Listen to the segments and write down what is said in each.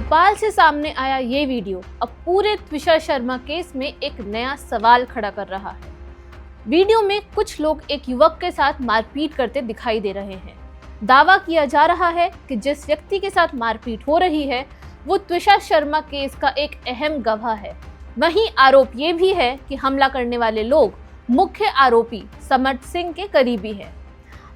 भोपाल से सामने आया ये वीडियो अब पूरे त्विषा शर्मा केस में एक नया सवाल खड़ा कर रहा है। वीडियो में कुछ लोग एक युवक के साथ मारपीट करते दिखाई दे रहे हैं। दावा किया जा रहा है कि जिस व्यक्ति के साथ मारपीट हो रही है वो त्विषा शर्मा केस का एक अहम गवाह है। वहीं आरोप ये भी है कि हमला करने वाले लोग मुख्य आरोपी समर्थ सिंह के करीबी हैं।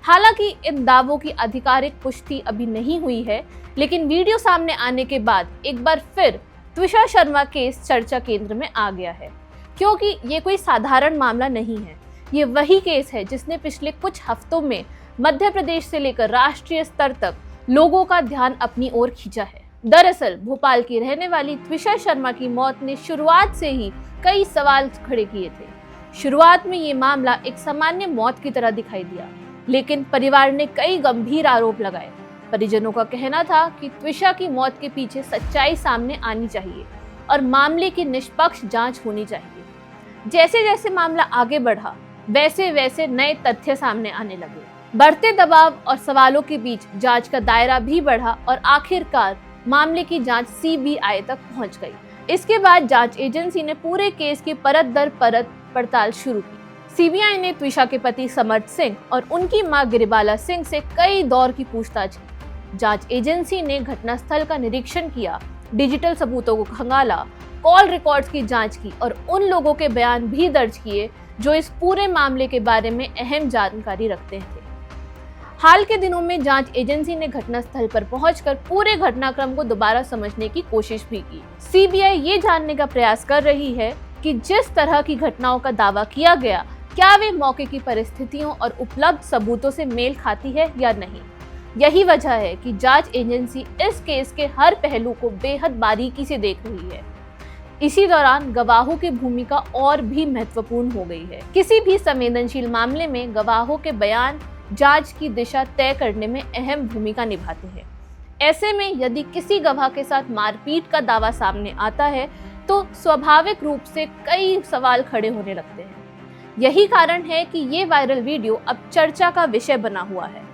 हालांकि इन दावों की आधिकारिक पुष्टि अभी नहीं हुई है, लेकिन वीडियो सामने आने के बाद एक बार फिर त्विषा शर्मा केस चर्चा केंद्र में आ गया है, क्योंकि ये कोई साधारण मामला नहीं है। ये वही केस है जिसने पिछले कुछ हफ्तों में मध्य प्रदेश से लेकर राष्ट्रीय स्तर तक लोगों का ध्यान अपनी ओर खींचा है। दरअसल भोपाल की रहने वाली त्विषा शर्मा की मौत ने शुरुआत से ही कई सवाल खड़े किए थे। शुरुआत में ये मामला एक सामान्य मौत की तरह दिखाई दिया, लेकिन परिवार ने कई गंभीर आरोप लगाए। परिजनों का कहना था कि त्विषा की मौत के पीछे सच्चाई सामने आनी चाहिए और मामले की निष्पक्ष जांच होनी चाहिए। जैसे जैसे मामला आगे बढ़ा, वैसे वैसे नए तथ्य सामने आने लगे। बढ़ते दबाव और सवालों के बीच जांच का दायरा भी बढ़ा और आखिरकार मामले की जांच सीबीआई तक पहुंच गई। इसके बाद जांच एजेंसी ने पूरे केस की परत दर परत पड़ताल शुरू की। सीबीआई ने त्विषा के पति समर्थ सिंह और उनकी मां गिरिबाला सिंह से कई दौर की पूछताछ की। जांच एजेंसी ने घटनास्थल का निरीक्षण किया, डिजिटल सबूतों को खंगाला, कॉल रिकॉर्ड्स की जांच की और उन लोगों के बयान भी दर्ज किए जो इस पूरे मामले के बारे में अहम जानकारी रखते थे। हाल के दिनों में जांच एजेंसी ने घटनास्थल पर पहुंचकर पूरे घटनाक्रम को दोबारा समझने की कोशिश भी की। सीबीआई ये जानने का प्रयास कर रही है कि जिस तरह की घटनाओं का दावा किया गया, क्या वे मौके की परिस्थितियों और उपलब्ध सबूतों से मेल खाती है या नहीं। यही वजह है कि जांच एजेंसी इस केस के हर पहलू को बेहद बारीकी से देख रही है। इसी दौरान गवाहों की भूमिका और भी महत्वपूर्ण हो गई है। किसी भी संवेदनशील मामले में गवाहों के बयान जांच की दिशा तय करने में अहम भूमिका निभाते हैं। ऐसे में यदि किसी गवाह के साथ मारपीट का दावा सामने आता है तो स्वाभाविक रूप से कई सवाल खड़े होने लगते हैं। यही कारण है कि ये वायरल वीडियो अब चर्चा का विषय बना हुआ है।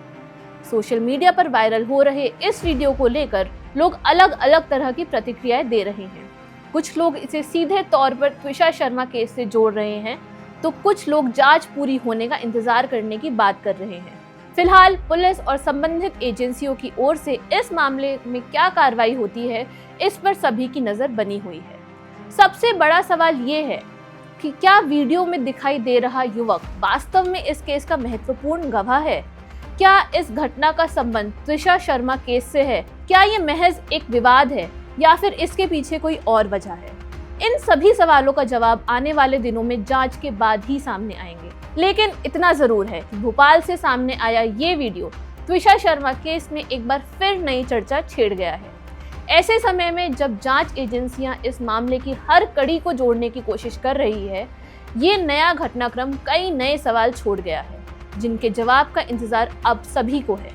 सोशल मीडिया पर वायरल हो रहे इस वीडियो को लेकर लोग अलग अलग तरह की प्रतिक्रियाएं दे रहे हैं। कुछ लोग इसे सीधे तौर पर त्विषा शर्मा केस से जोड़ रहे हैं, तो कुछ लोग जांच पूरी होने का इंतजार करने की बात कर रहे हैं। फिलहाल पुलिस और संबंधित एजेंसियों की ओर से इस मामले में क्या कार्रवाई होती है, इस पर सभी की नजर बनी हुई है। सबसे बड़ा सवाल ये है कि क्या वीडियो में दिखाई दे रहा युवक वास्तव में इस केस का महत्वपूर्ण गवाह है? क्या इस घटना का संबंध त्विषा शर्मा केस से है? क्या ये महज एक विवाद है या फिर इसके पीछे कोई और वजह है? इन सभी सवालों का जवाब आने वाले दिनों में जांच के बाद ही सामने आएंगे। लेकिन इतना जरूर है कि भोपाल से सामने आया ये वीडियो त्विषा शर्मा केस में एक बार फिर नई चर्चा छेड़ गया है। ऐसे समय में जब जांच एजेंसियां इस मामले की हर कड़ी को जोड़ने की कोशिश कर रही है, ये नया घटनाक्रम कई नए सवाल छोड़ गया है, जिनके जवाब का इंतजार अब सभी को है।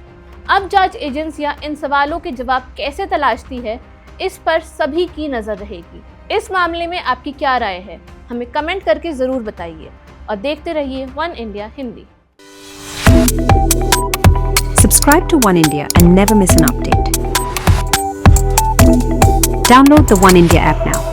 अब जांच एजेंसियां इन सवालों के जवाब कैसे तलाशती है, इस पर सभी की नजर रहेगी। इस मामले में आपकी क्या राय है, हमें कमेंट करके जरूर बताइए और देखते रहिए one India Hindi. Subscribe to One India and never miss an update. Download the One India app now.